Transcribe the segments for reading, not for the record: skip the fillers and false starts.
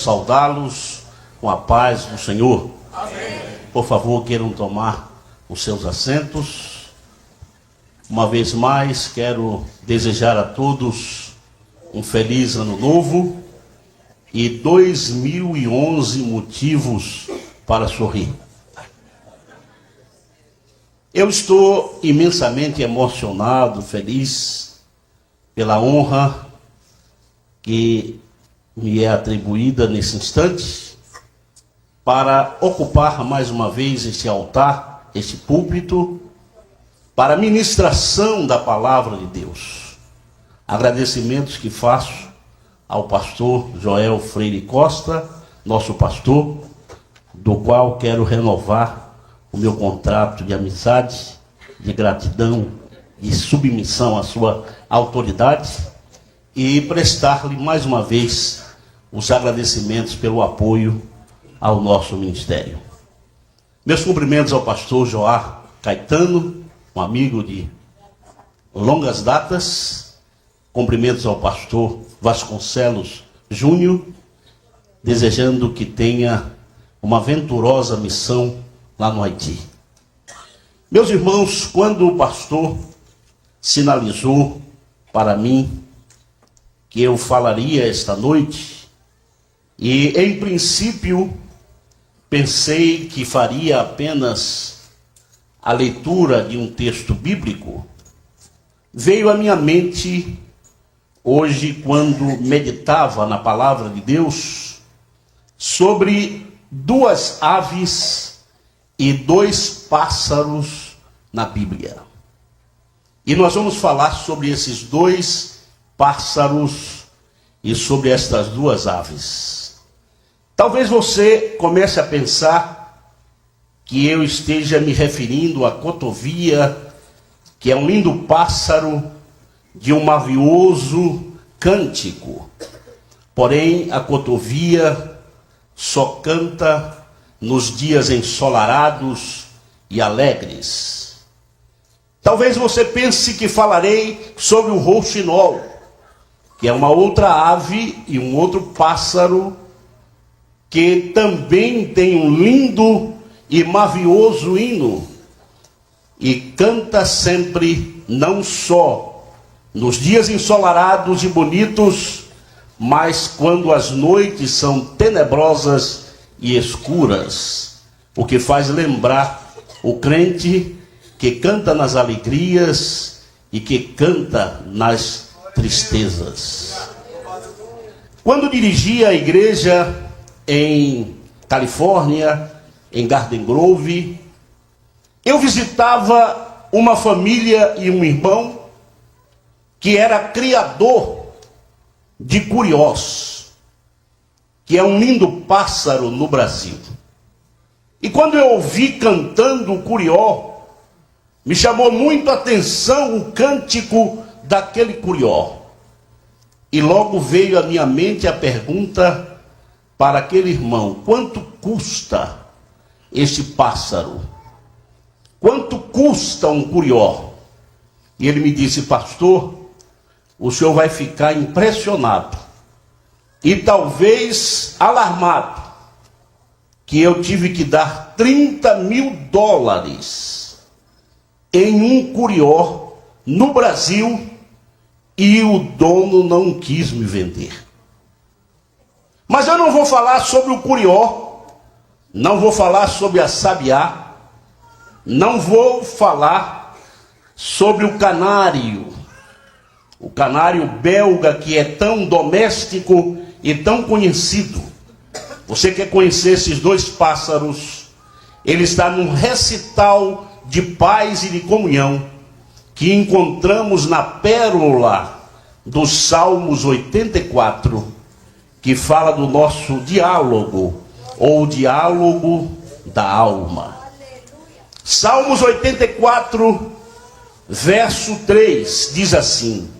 Saudá-los com a paz do Senhor. Amém. Por favor, queiram tomar os seus assentos. Uma vez mais, quero desejar a todos um feliz ano novo e 2011 motivos para sorrir. Eu estou imensamente emocionado, feliz pela honra que me é atribuída nesse instante para ocupar mais uma vez este altar, este púlpito, para a ministração da palavra de Deus. Agradecimentos que faço ao pastor Joel Freire Costa, nosso pastor, do qual quero renovar o meu contrato de amizade, de gratidão e submissão à sua autoridade e prestar-lhe mais uma vez os agradecimentos pelo apoio ao nosso ministério. Meus cumprimentos ao pastor Joá Caetano, um amigo de longas datas. Cumprimentos ao pastor Vasconcelos Júnior, desejando que tenha uma venturosa missão lá no Haiti. Meus irmãos, quando o pastor sinalizou para mim que eu falaria esta noite, e em princípio pensei que faria apenas a leitura de um texto bíblico, veio à minha mente hoje, quando meditava na palavra de Deus, sobre duas aves e dois pássaros na Bíblia. E nós vamos falar sobre esses dois pássaros e sobre estas duas aves. Talvez você comece a pensar que eu esteja me referindo à cotovia, que é um lindo pássaro de um mavioso cântico. Porém, a cotovia só canta nos dias ensolarados e alegres. Talvez você pense que falarei sobre o rouxinol, que é uma outra ave e um outro pássaro que também tem um lindo e mavioso hino e canta sempre, não só nos dias ensolarados e bonitos, mas quando as noites são tenebrosas e escuras, o que faz lembrar o crente que canta nas alegrias e que canta nas tristezas. Quando dirigia a igreja em Califórnia, em Garden Grove, eu visitava uma família e um irmão que era criador de curiós, que é um lindo pássaro no Brasil. E quando eu ouvi cantando o curió, me chamou muito a atenção o cântico daquele curió. E logo veio à minha mente a pergunta para aquele irmão: quanto custa este pássaro? Quanto custa um curió? E ele me disse: pastor, o senhor vai ficar impressionado e talvez alarmado, que eu tive que dar $30 mil em um curió no Brasil e o dono não quis me vender. Mas eu não vou falar sobre o curió, não vou falar sobre a sabiá, não vou falar sobre o canário belga, que é tão doméstico e tão conhecido. Você quer conhecer esses dois pássaros? Ele está num recital de paz e de comunhão que encontramos na pérola dos Salmos 84, que fala do nosso diálogo, ou diálogo da alma. Salmos 84, verso 3, diz assim: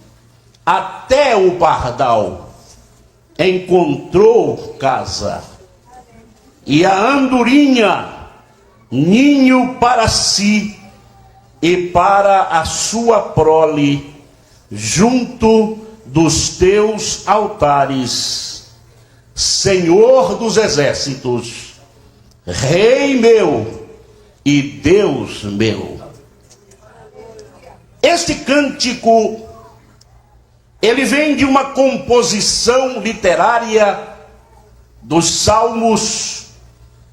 até o pardal encontrou casa, e a andorinha ninho para si e para a sua prole junto dos teus altares. Senhor dos exércitos, Rei meu e Deus meu. Este cântico, ele vem de uma composição literária dos Salmos,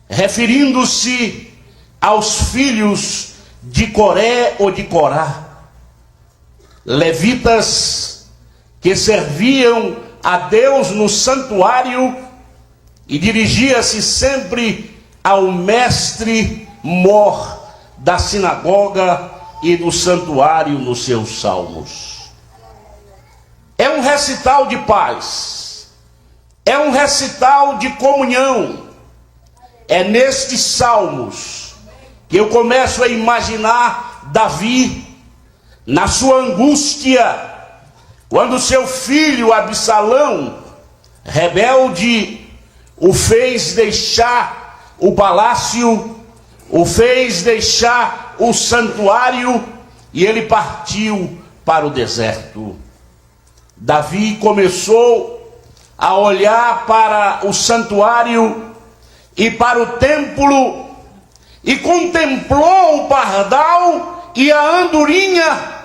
referindo-se aos filhos de Coré ou de Corá, levitas que serviam a Deus no santuário, e dirigia-se sempre ao mestre mor da sinagoga e do santuário nos seus salmos. É um recital de paz, é um recital de comunhão. É nestes salmos que eu começo a imaginar Davi, na sua angústia, quando seu filho Absalão, rebelde, o fez deixar o palácio, o fez deixar o santuário, e ele partiu para o deserto. Davi começou a olhar para o santuário e para o templo, e contemplou o pardal e a andorinha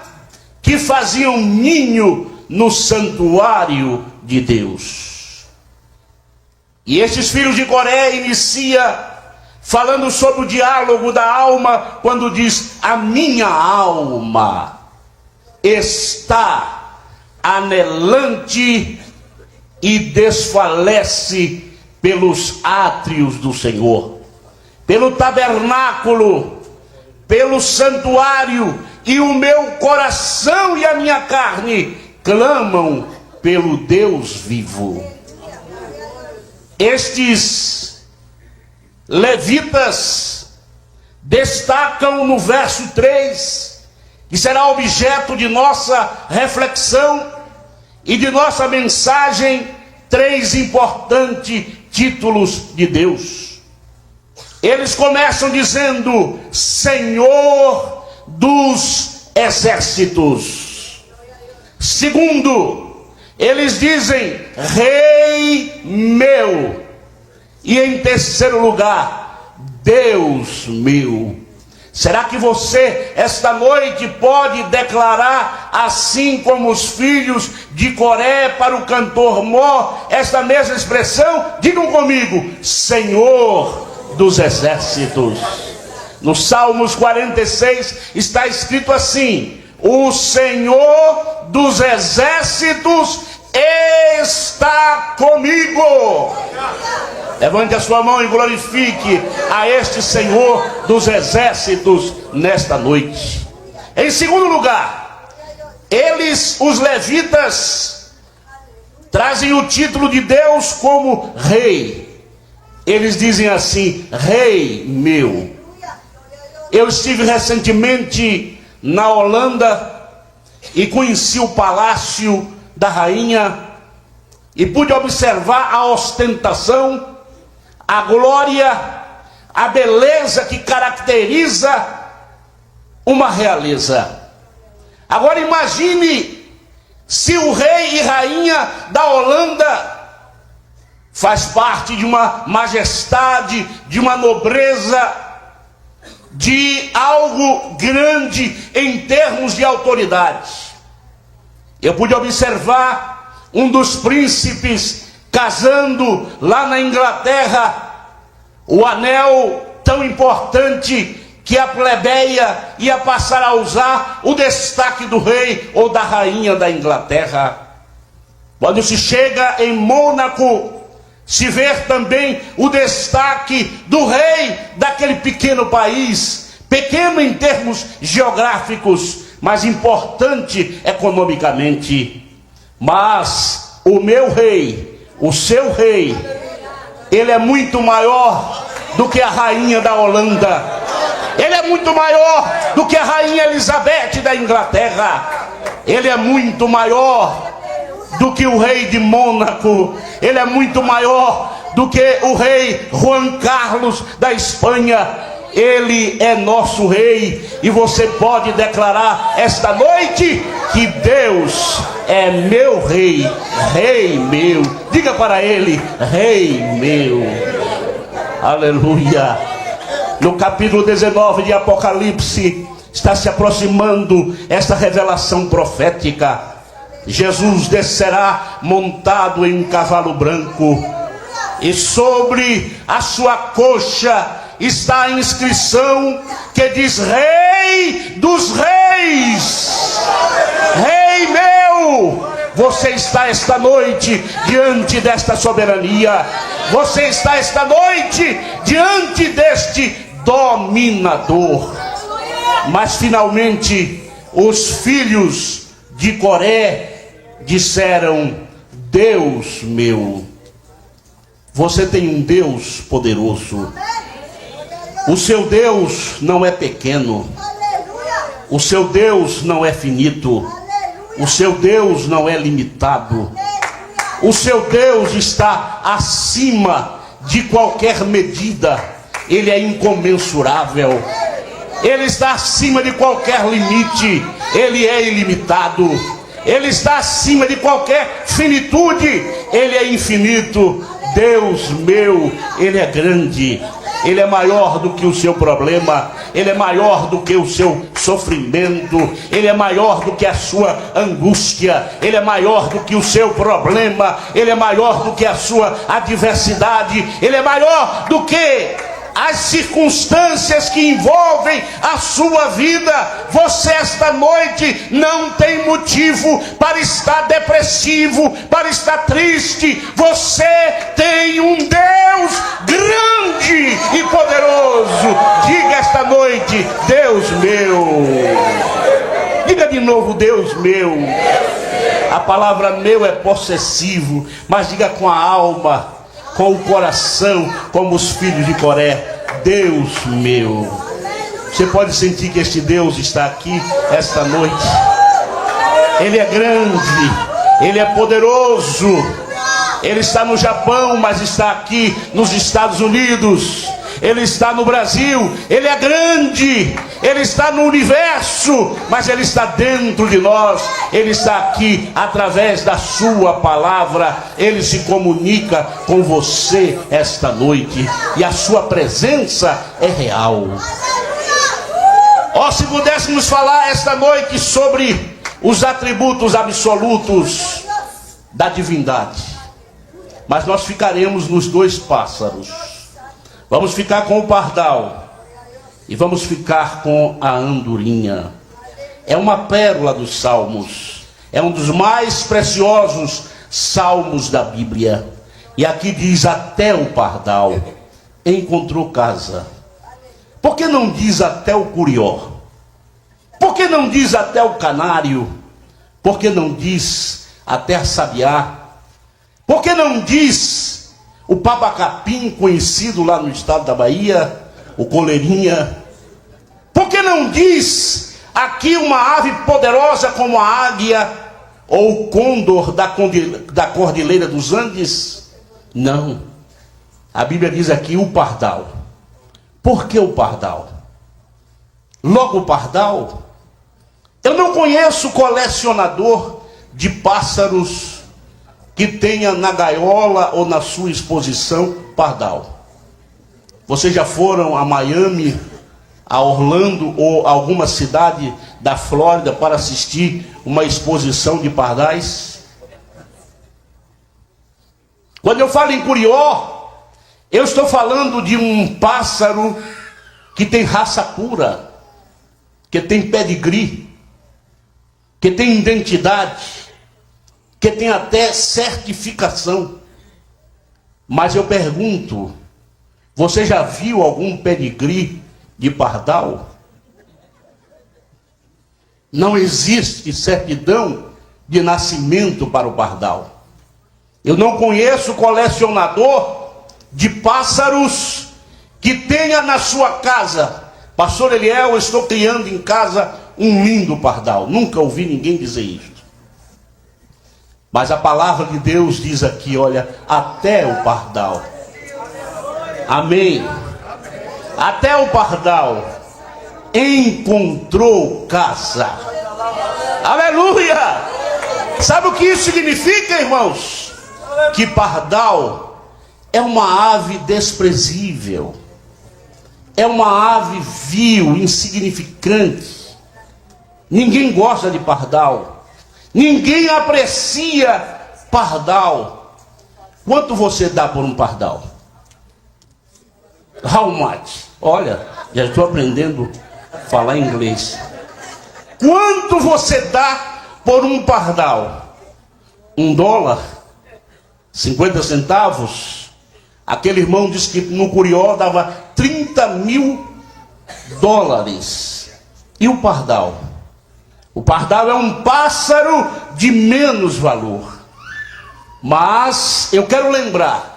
que faziam ninho no santuário de Deus. E estes filhos de Coré inicia falando sobre o diálogo da alma, quando diz: a minha alma está anelante e desfalece pelos átrios do Senhor, pelo tabernáculo, pelo santuário, e o meu coração e a minha carne clamam pelo Deus vivo. Estes levitas destacam no verso 3, que será objeto de nossa reflexão e de nossa mensagem, 3 importantes títulos de Deus. Eles começam dizendo: Senhor dos exércitos. Segundo, eles dizem: Rei meu. E em terceiro lugar, Deus meu. Será que você, esta noite, pode declarar, assim como os filhos de Coré para o cantor Mó, esta mesma expressão? Digam comigo: Senhor dos exércitos. No Salmos 46 está escrito assim: o Senhor dos exércitos está comigo. Levante a sua mão e glorifique a este Senhor dos exércitos nesta noite. Em segundo lugar, os levitas, trazem o título de Deus como rei. Eles dizem assim: Rei meu. Eu estive recentemente na Holanda e conheci o palácio da rainha e pude observar a ostentação, a glória, a beleza que caracteriza uma realeza. Agora imagine se o rei e rainha da Holanda faz parte de uma majestade, de uma nobreza, de algo grande em termos de autoridade. Eu pude observar um dos príncipes casando lá na Inglaterra, o anel tão importante que a plebeia ia passar a usar, o destaque do rei ou da rainha da Inglaterra. Quando se chega em Mônaco, se vê também o destaque do rei daquele pequeno país, pequeno em termos geográficos, mas importante economicamente. Mas o meu rei, o seu rei, ele é muito maior do que a rainha da Holanda. Ele é muito maior do que a rainha Elizabeth da Inglaterra. Ele é muito maior do que o rei de Mônaco. Ele é muito maior do que o rei Juan Carlos da Espanha. Ele é nosso Rei. E você pode declarar esta noite que Deus é meu Rei, Rei meu. Diga para Ele: Rei meu. Aleluia. No capítulo 19 de Apocalipse está se aproximando esta revelação profética. Jesus descerá montado em um cavalo branco, e sobre a sua coxa está a inscrição que diz: Rei dos Reis, Rei meu. Você está esta noite diante desta soberania. Você está esta noite diante deste dominador. Mas finalmente os filhos de Coré disseram: Deus meu. Você tem um Deus poderoso. O seu Deus não é pequeno. O seu Deus não é finito. O seu Deus não é limitado. O seu Deus está acima de qualquer medida. Ele é incomensurável. Ele está acima de qualquer limite. Ele é ilimitado. Ele está acima de qualquer finitude. Ele é infinito. Deus meu, Ele é grande. Ele é maior do que o seu problema. Ele é maior do que o seu sofrimento. Ele é maior do que a sua angústia. Ele é maior do que o seu problema. Ele é maior do que a sua adversidade. Ele é maior do que as circunstâncias que envolvem a sua vida. Você esta noite não tem motivo para estar depressivo, para estar triste. Você tem um Deus grande e poderoso. Diga esta noite: Deus meu. Diga de novo: Deus meu. A palavra meu é possessivo, mas diga com a alma, com o coração, como os filhos de Coré: Deus meu. Você pode sentir que este Deus está aqui esta noite. Ele é grande, Ele é poderoso. Ele está no Japão, mas está aqui nos Estados Unidos. Ele está no Brasil. Ele é grande. Ele está no universo, mas Ele está dentro de nós. Ele está aqui através da sua palavra. Ele se comunica com você esta noite, e a sua presença é real. Se pudéssemos falar esta noite sobre os atributos absolutos da divindade, mas nós ficaremos nos dois pássaros. Vamos ficar com o pardal e vamos ficar com a andorinha. É uma pérola dos salmos. É um dos mais preciosos salmos da Bíblia. E aqui diz: até o pardal encontrou casa. Por que não diz até o curió? Por que não diz até o canário? Por que não diz até a sabiá? Por que não diz o pabacapim, conhecido lá no estado da Bahia, o coleirinha? Por que não diz aqui uma ave poderosa como a águia ou o côndor da Cordilheira dos Andes? Não. A Bíblia diz aqui o pardal. Por que o pardal? Logo o pardal. Eu não conheço colecionador de pássaros que tenha na gaiola ou na sua exposição pardal. Vocês já foram a Miami, a Orlando ou alguma cidade da Flórida para assistir uma exposição de pardais? Quando eu falo em curió, eu estou falando de um pássaro que tem raça pura, que tem pedigree, que tem identidade, que tem até certificação. Mas eu pergunto: você já viu algum pedigree de pardal? Não existe certidão de nascimento para o pardal. Eu não conheço colecionador de pássaros que tenha na sua casa: pastor Eliel, eu estou criando em casa um lindo pardal. Nunca ouvi ninguém dizer isso. Mas a palavra de Deus diz aqui, olha, até o pardal. Amém. até o pardal encontrou casa. Aleluia! Sabe o que isso significa, irmãos? Que pardal é uma ave desprezível, é uma ave vil, insignificante. Ninguém gosta de pardal, ninguém aprecia pardal. Quanto você dá por um pardal? How much? Olha, já estou aprendendo a falar inglês. Quanto você dá por um pardal? $1? 50 centavos? Aquele irmão disse que no Curió dava $30 mil. E o pardal? O pardal é um pássaro de menos valor. Mas eu quero lembrar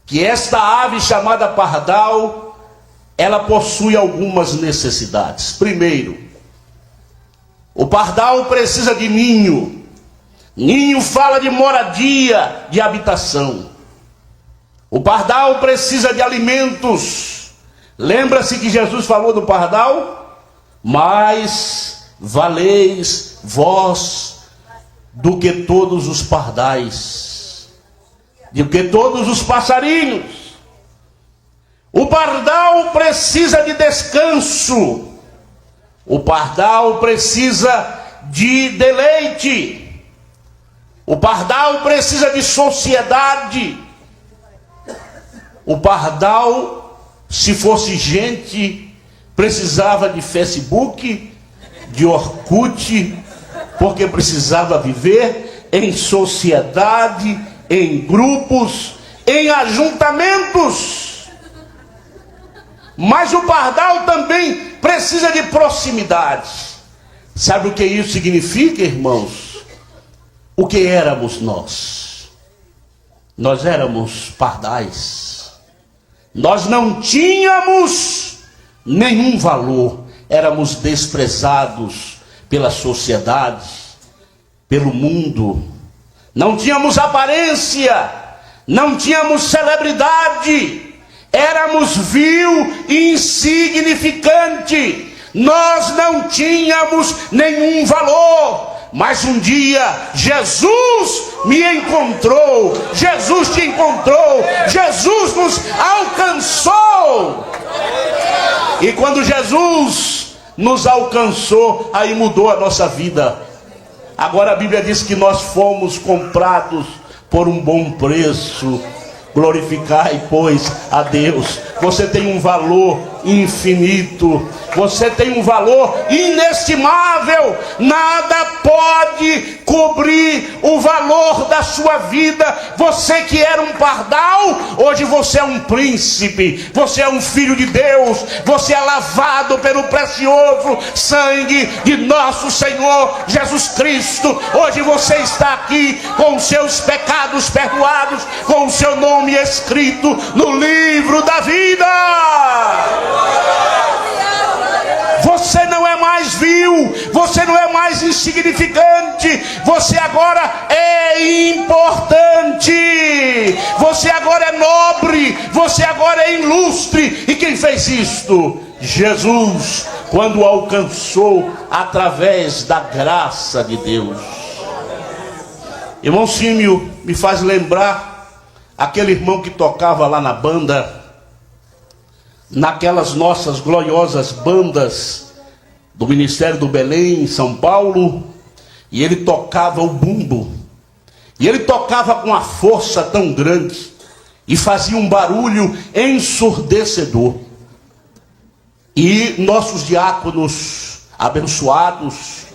que esta ave chamada pardal, ela possui algumas necessidades. Primeiro, o pardal precisa de ninho. Ninho fala de moradia, de habitação. O pardal precisa de alimentos. Lembra-se que Jesus falou do pardal? Mais valeis vós do que todos os pardais, do que todos os passarinhos. O pardal precisa de descanso. O pardal precisa de deleite. O pardal precisa de sociedade. O pardal, se fosse gente, precisava de Facebook, de Orkut, porque precisava viver em sociedade, em grupos, em ajuntamentos. Mas o pardal também precisa de proximidade. Sabe o que isso significa, irmãos? O que éramos nós? Nós éramos pardais. Nós não tínhamos nenhum valor. Éramos desprezados pela sociedade, pelo mundo. Não tínhamos aparência, não tínhamos celebridade. Éramos vil e insignificante. Nós não tínhamos nenhum valor. Mas um dia Jesus me encontrou. Jesus te encontrou. Jesus nos alcançou. E quando Jesus nos alcançou, aí mudou a nossa vida. Agora a Bíblia diz que nós fomos comprados por um bom preço. Glorificai, pois, a Deus. Você tem um valor infinito. Você tem um valor inestimável. Nada pode cobrir o valor da sua vida. Você que era um pardal, hoje você é um príncipe. Você é um filho de Deus. Você é lavado pelo precioso sangue de nosso Senhor Jesus Cristo. Hoje você está aqui com os seus pecados perdoados, com o seu nome escrito no livro da vida. Você não é mais vil, você não é mais insignificante, você agora é importante, você agora é nobre, você agora é ilustre. E quem fez isto? Jesus, quando o alcançou através da graça de Deus. Irmão Símio me faz lembrar aquele irmão que tocava lá na banda, naquelas nossas gloriosas bandas do Ministério do Belém, em São Paulo, e ele tocava o bumbo, e ele tocava com uma força tão grande, e fazia um barulho ensurdecedor, e nossos diáconos abençoados,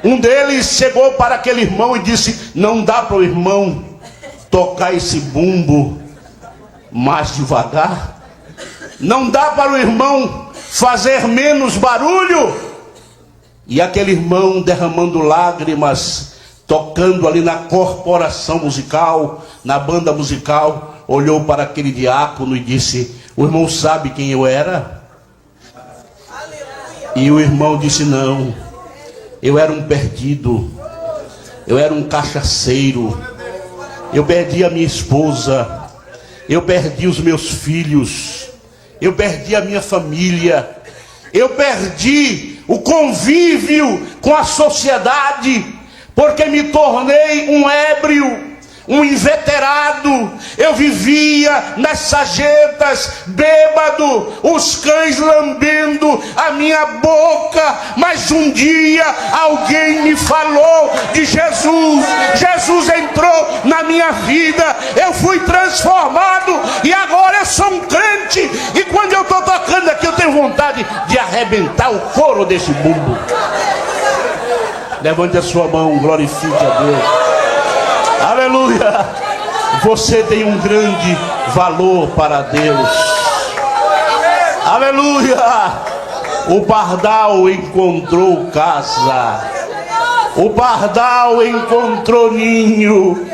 um deles chegou para aquele irmão e disse: não dá para o irmão tocar esse bumbo mais devagar? Não dá para o irmão fazer menos barulho? E aquele irmão, derramando lágrimas, tocando ali na corporação musical, na banda musical, olhou para aquele diácono e disse: o irmão sabe quem eu era? E o irmão disse: não, eu era um perdido, eu era um cachaceiro, eu perdi a minha esposa, eu perdi os meus filhos, eu perdi a minha família, eu perdi o convívio com a sociedade, porque me tornei um ébrio, um inveterado. Eu vivia nas sarjetas, bêbado, os cães lambendo a minha boca. Mas um dia alguém me falou de Jesus. Jesus entrou na minha vida, eu fui transformado e agora eu sou um crente. E quando eu estou tocando aqui, eu tenho vontade de arrebentar o couro desse bumbo. Levante a sua mão, glorifique a Deus. Aleluia! Você tem um grande valor para Deus. Aleluia! O pardal encontrou casa, o pardal encontrou ninho,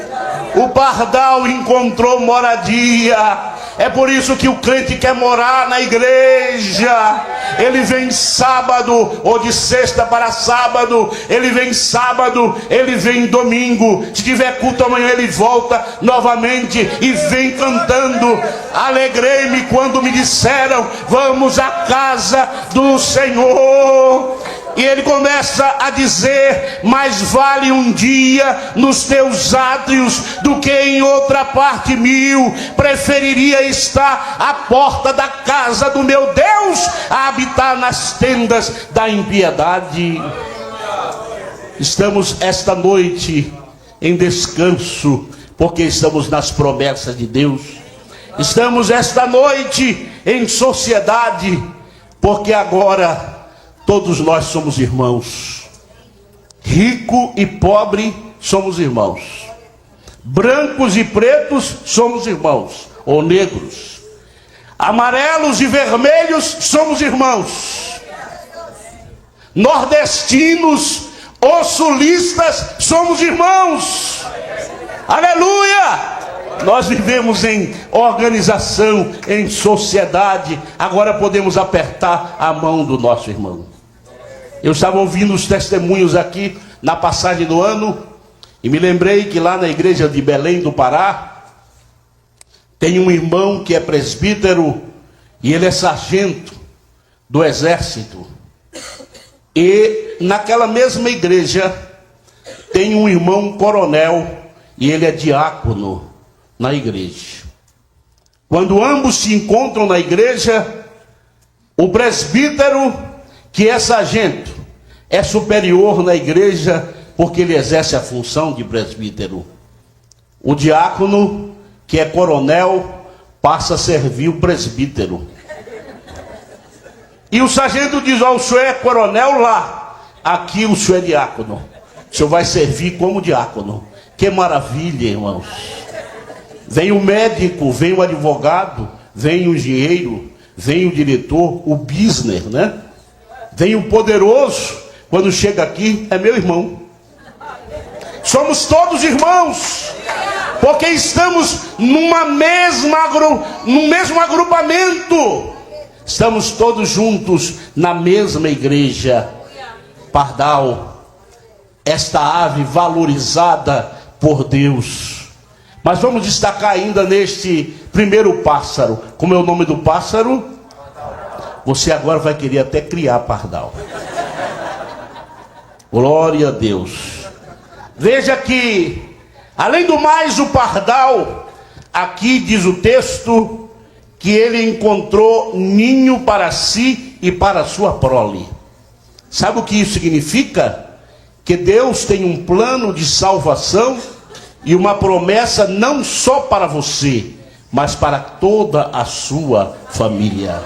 o pardal encontrou moradia. É por isso que o crente quer morar na igreja. Ele vem sábado, ou de sexta para sábado. Ele vem sábado, ele vem domingo. Se tiver culto amanhã, ele volta novamente e vem cantando. Alegrei-me quando me disseram: vamos à casa do Senhor. E ele começa a dizer: mais vale um dia nos teus átrios do que em outra parte mil. Preferiria estar à porta da casa do meu Deus a habitar nas tendas da impiedade. Estamos esta noite em descanso, porque estamos nas promessas de Deus. Estamos esta noite em sociedade, porque agora todos nós somos irmãos. Rico e pobre somos irmãos. Brancos e pretos somos irmãos, ou negros. Amarelos e vermelhos somos irmãos. Nordestinos ou sulistas somos irmãos. Aleluia! Nós vivemos em organização, em sociedade. Agora podemos apertar a mão do nosso irmão. Eu estava ouvindo os testemunhos aqui na passagem do ano e me lembrei que lá na igreja de Belém do Pará tem um irmão que é presbítero e ele é sargento do exército. E naquela mesma igreja tem um irmão coronel e ele é diácono na igreja. Quando ambos se encontram na igreja, o presbítero, que é sargento, é superior na igreja porque ele exerce a função de presbítero. O diácono, que é coronel, passa a servir o presbítero. E o sargento diz: ó, o senhor é coronel lá, aqui o senhor é diácono. O senhor vai servir como diácono. Que maravilha, irmãos. Vem o médico, vem o advogado, vem o engenheiro, vem o diretor, o business, né? Vem o poderoso, quando chega aqui, é meu irmão. Somos todos irmãos, porque estamos num mesmo agrupamento. Estamos todos juntos na mesma igreja. Pardal, esta ave valorizada por Deus. Mas vamos destacar ainda neste primeiro pássaro. Como é o nome do pássaro? Você agora vai querer até criar pardal. Glória a Deus. Veja que, além do mais, o pardal, aqui diz o texto, que ele encontrou ninho para si e para a sua prole. Sabe o que isso significa? Que Deus tem um plano de salvação e uma promessa não só para você, mas para toda a sua família.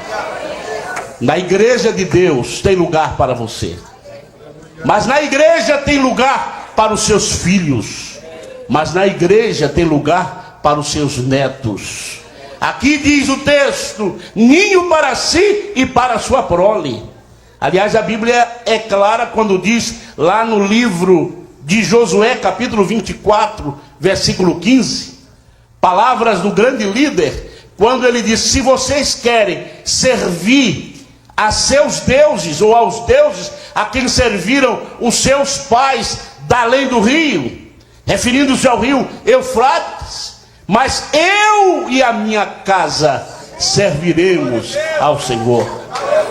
Na igreja de Deus tem lugar para você, mas na igreja tem lugar para os seus filhos, mas na igreja tem lugar para os seus netos. Aqui diz o texto: ninho para si e para a sua prole. Aliás, a Bíblia é clara quando diz lá no livro de Josué, capítulo 24, versículo 15, palavras do grande líder, quando ele diz: se vocês querem servir a seus deuses, ou aos deuses a quem serviram os seus pais da além do rio, referindo-se ao rio Eufrates, mas eu e a minha casa serviremos ao Senhor.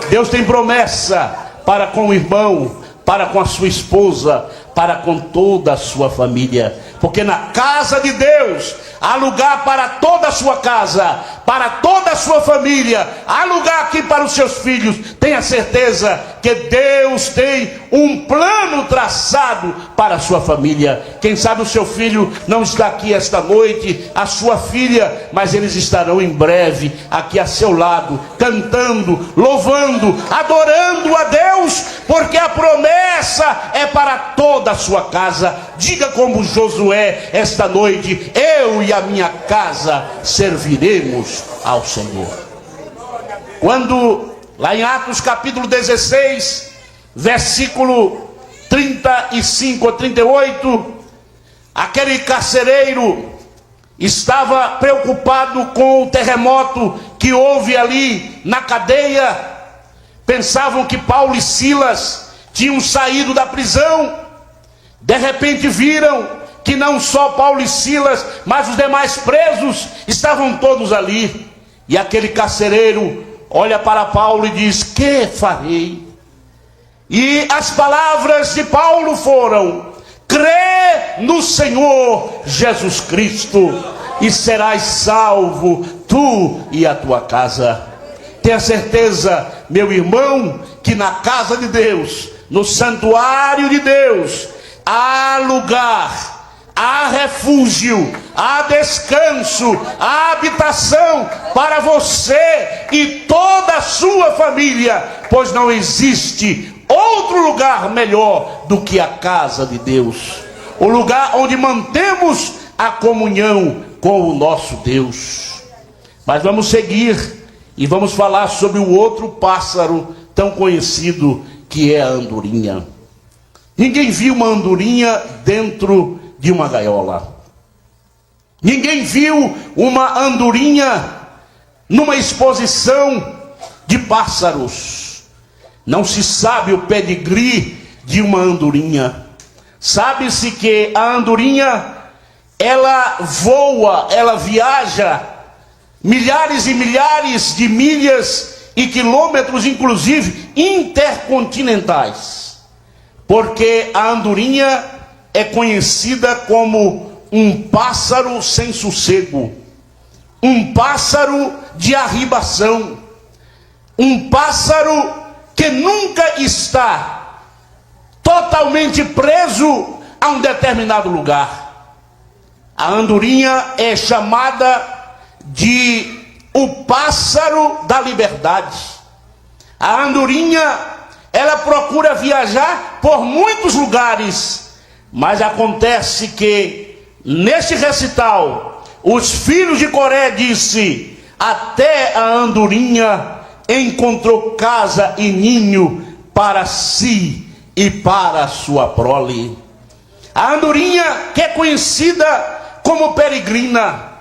Deus tem promessa para com o irmão, para com a sua esposa, para com toda a sua família. Porque na casa de Deus há lugar para toda a sua casa, para toda a sua família. Há lugar aqui para os seus filhos. Tenha certeza que Deus tem um plano traçado para a sua família. Quem sabe o seu filho não está aqui esta noite, a sua filha, mas eles estarão em breve aqui a seu lado, cantando, louvando, adorando a Deus, porque a promessa é para toda a sua casa. Diga como Josué esta noite: eu e a minha casa serviremos ao Senhor. Quando lá em Atos capítulo 16, versículo 35 a 38, aquele carcereiro estava preocupado com o terremoto que houve ali na cadeia. Pensavam que Paulo e Silas tinham saído da prisão. De repente viram que não só Paulo e Silas, mas os demais presos estavam todos ali. E aquele carcereiro olha para Paulo e diz: que farei? E as palavras de Paulo foram: crê no Senhor Jesus Cristo e serás salvo, tu e a tua casa. Tenha certeza, meu irmão, que na casa de Deus, no santuário de Deus, há lugar, há refúgio, há descanso, há habitação para você e toda a sua família, pois não existe outro lugar melhor do que a casa de Deus, o lugar onde mantemos a comunhão com o nosso Deus. Mas vamos seguir e vamos falar sobre o outro pássaro tão conhecido, que é a andorinha. Ninguém viu uma andorinha dentro de uma gaiola. Ninguém viu uma andorinha numa exposição de pássaros. Não se sabe o pedigree de uma andorinha. Sabe-se que a andorinha, ela voa, ela viaja milhares e milhares de milhas e quilômetros, inclusive intercontinentais. Porque a andorinha é conhecida como um pássaro sem sossego, um pássaro de arribação, um pássaro que nunca está totalmente preso a um determinado lugar. A andorinha é chamada de o pássaro da liberdade. A andorinha, ela procura viajar por muitos lugares, mas acontece que neste recital os filhos de Coré disse: até a andorinha encontrou casa e ninho para si e para a sua prole. A andorinha, que é conhecida como peregrina,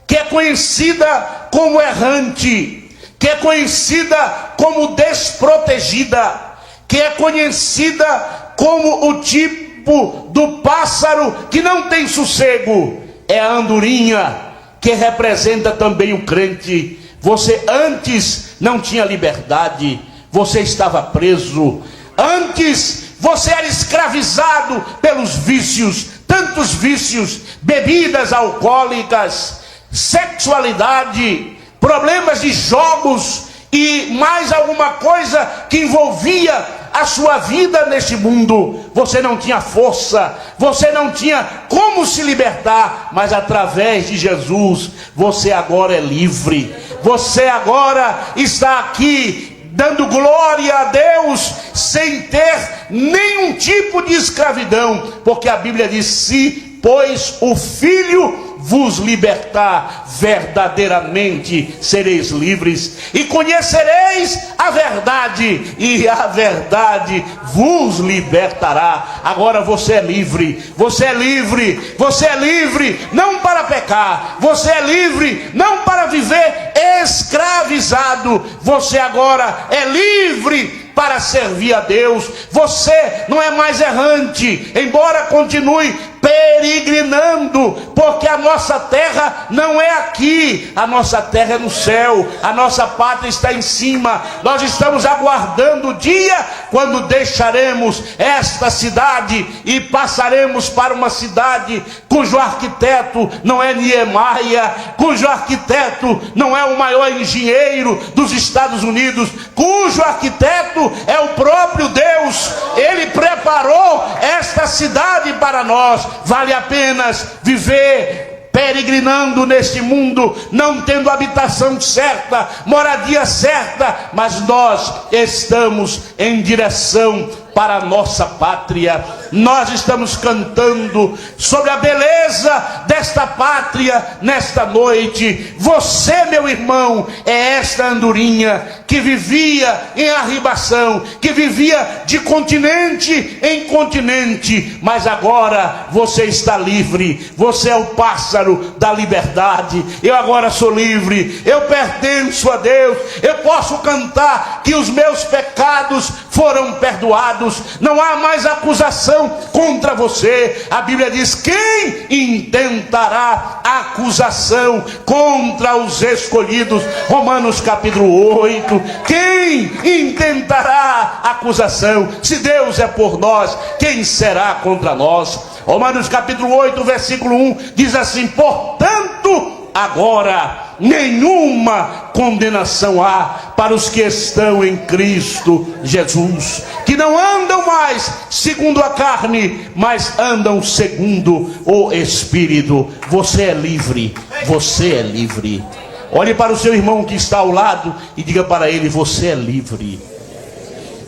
que é conhecida como errante, que é conhecida como desprotegida, que é conhecida como o tipo do pássaro que não tem sossego, é a andorinha, que representa também o crente. Você antes não tinha liberdade, você estava preso, antes você era escravizado pelos vícios, tantos vícios, bebidas alcoólicas, sexualidade, problemas de jogos e mais alguma coisa que envolvia a sua vida neste mundo. Você não tinha força, você não tinha como se libertar, mas através de Jesus você agora é livre. Você agora está aqui dando glória a Deus sem ter nenhum tipo de escravidão, porque a Bíblia diz: se pois o Filho vos libertar, verdadeiramente sereis livres, e conhecereis a verdade, e a verdade vos libertará. Agora você é livre, você é livre, você é livre não para pecar, você é livre não para viver escravizado, você agora é livre para servir a Deus. Você não é mais errante, embora continue peregrinando, porque a nossa terra não é aqui, a nossa terra é no céu, a nossa pátria está em cima. Nós estamos aguardando o dia quando deixaremos esta cidade e passaremos para uma cidade cujo arquiteto não é Niemeia, cujo arquiteto não é o maior engenheiro dos Estados Unidos, cujo arquiteto é o próprio Deus. Ele preparou esta cidade para nós. Vale a pena viver peregrinando neste mundo, não tendo habitação certa, moradia certa, mas nós estamos em direção para a nossa pátria. Nós estamos cantando sobre a beleza desta pátria nesta noite. Você, meu irmão, é esta andorinha que vivia em arribação, que vivia de continente em continente, mas agora você está livre. Você é o pássaro da liberdade. Eu agora sou livre, eu pertenço a Deus. Eu posso cantar que os meus pecados foram perdoados. Não há mais acusação contra você. A Bíblia diz: quem intentará acusação contra os escolhidos? Romanos capítulo 8. Quem intentará acusação? Se Deus é por nós, quem será contra nós? Romanos capítulo 8, versículo 1 diz assim: portanto, agora nenhuma condenação há para os que estão em Cristo Jesus, que não andam mais segundo a carne, mas andam segundo o Espírito. Você é livre, você é livre. Olhe para o seu irmão que está ao lado e diga para ele: você é livre.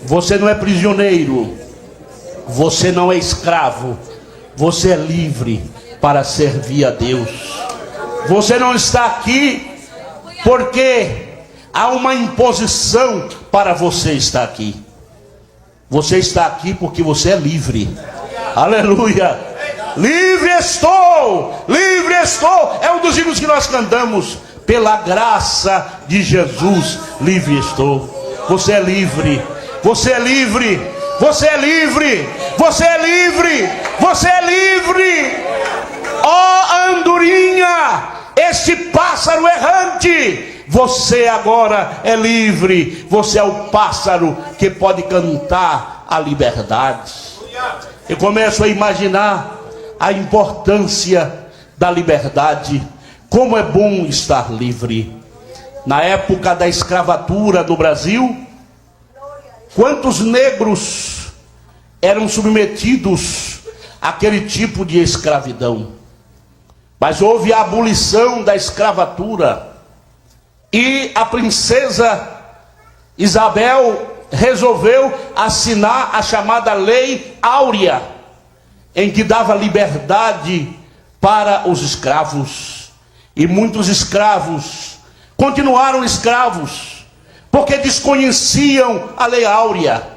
Você não é prisioneiro, você não é escravo, você é livre para servir a Deus. Você não está aqui porque há uma imposição para você estar aqui. Você está aqui porque você é livre. Aleluia! Livre estou! Livre estou! É um dos hinos que nós cantamos. Pela graça de Jesus, livre estou. Você é livre. Você é livre. Você é livre. Você é livre. Você é livre. Ó andorinha, este pássaro errante, você agora é livre. Você é o pássaro que pode cantar a liberdade. Eu começo a imaginar a importância da liberdade. Como é bom estar livre. Na época da escravatura no Brasil, quantos negros eram submetidos àquele tipo de escravidão? Mas houve a abolição da escravatura e a princesa Isabel resolveu assinar a chamada Lei Áurea, em que dava liberdade para os escravos. E muitos escravos continuaram escravos, porque desconheciam a Lei Áurea,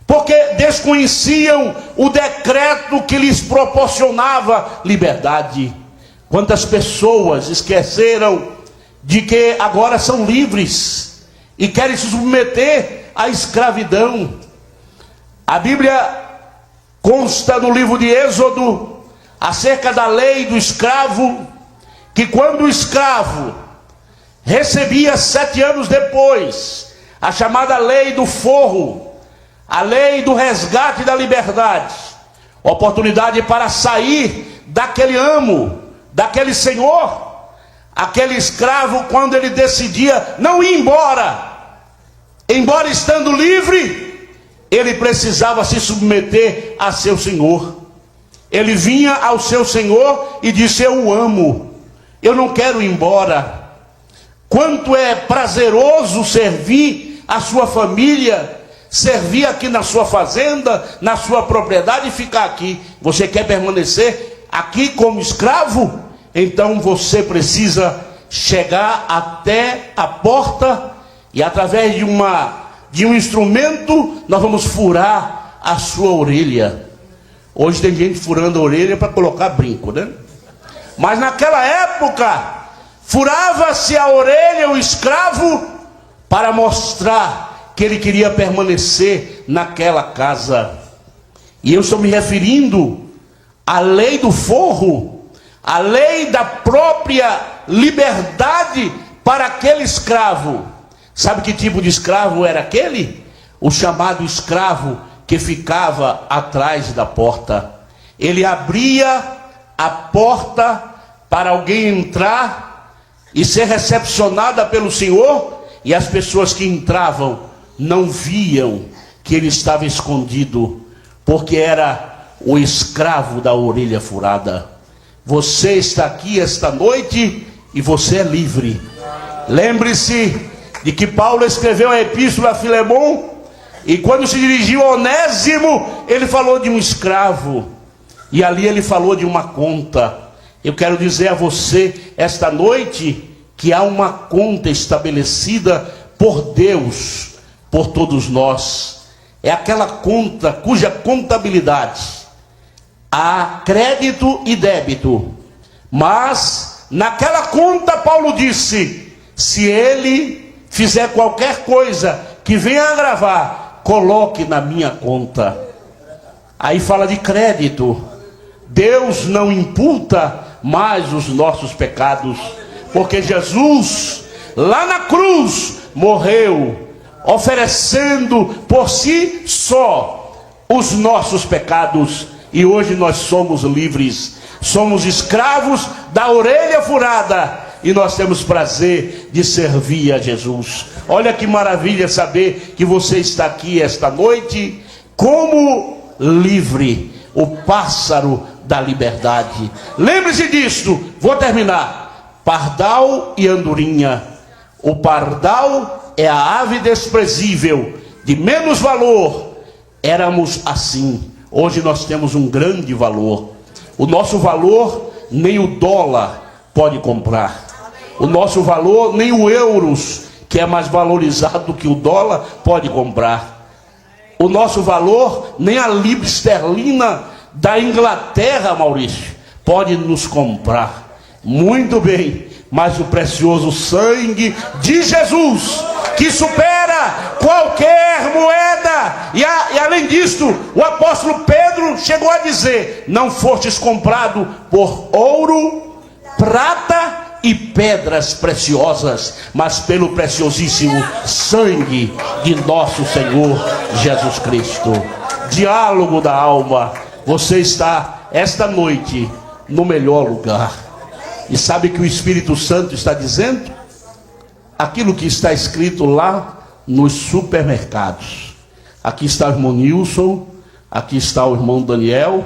porque desconheciam o decreto que lhes proporcionava liberdade. Quantas pessoas esqueceram de que agora são livres e querem se submeter à escravidão? A Bíblia consta no livro de Êxodo acerca da lei do escravo, que quando o escravo recebia 7 anos depois a chamada lei do forro, a lei do resgate da liberdade, oportunidade para sair daquele amo, daquele senhor, aquele escravo, quando ele decidia não ir embora estando livre, ele precisava se submeter a seu senhor. Ele vinha ao seu senhor e disse: eu o amo, eu não quero ir embora. Quanto é prazeroso servir a sua família, servir aqui na sua fazenda, na sua propriedade e ficar aqui. Você quer permanecer aqui como escravo? Então você precisa chegar até a porta e através de um instrumento nós vamos furar a sua orelha. Hoje tem gente furando a orelha para colocar brinco, né? Mas naquela época furava-se a orelha o escravo para mostrar que ele queria permanecer naquela casa. E eu estou me referindo a lei do forro, a lei da própria liberdade para aquele escravo. Sabe que tipo de escravo era aquele? O chamado escravo que ficava atrás da porta. Ele abria a porta para alguém entrar e ser recepcionada pelo Senhor, e as pessoas que entravam não viam que ele estava escondido, porque era o escravo da orelha furada. Você está aqui esta noite e você é livre. Lembre-se de que Paulo escreveu a epístola a Filemon, e quando se dirigiu a Onésimo, ele falou de um escravo, e ali ele falou de uma conta. Eu quero dizer a você esta noite que há uma conta estabelecida por Deus, por todos nós. É aquela conta cuja contabilidade há crédito e débito. Mas naquela conta Paulo disse: se ele fizer qualquer coisa que venha a agravar, coloque na minha conta. Aí fala de crédito. Deus não imputa mais os nossos pecados, porque Jesus lá na cruz morreu oferecendo por si só os nossos pecados, e hoje nós somos livres, somos escravos da orelha furada, e nós temos prazer de servir a Jesus. Olha que maravilha saber que você está aqui esta noite como livre, o pássaro da liberdade. Lembre-se disto, vou terminar. Pardal e andorinha. O pardal é a ave desprezível, de menos valor. Éramos assim. Hoje nós temos um grande valor. O nosso valor nem o dólar pode comprar. O nosso valor nem o euros, que é mais valorizado que o dólar, pode comprar. O nosso valor nem a libra esterlina da Inglaterra, Maurício, pode nos comprar. Muito bem, mas o precioso sangue de Jesus, que supera qualquer moeda. E além disso, o apóstolo Pedro chegou a dizer: não fostes comprado por ouro, prata e pedras preciosas, mas pelo preciosíssimo sangue de nosso Senhor Jesus Cristo. Diálogo da alma. Você está esta noite no melhor lugar. E sabe que o Espírito Santo está dizendo? Aquilo que está escrito lá nos supermercados. Aqui está o irmão Nilson, aqui está o irmão Daniel.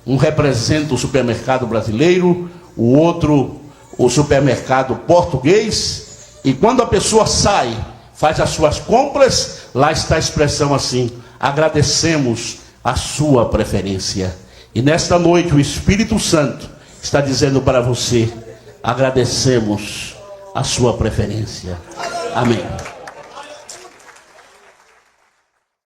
Um representa o supermercado brasileiro, o outro o supermercado português. E quando a pessoa sai, faz as suas compras, lá está a expressão assim: agradecemos a sua preferência. E nesta noite o Espírito Santo está dizendo para você: agradecemos a sua preferência. Amém.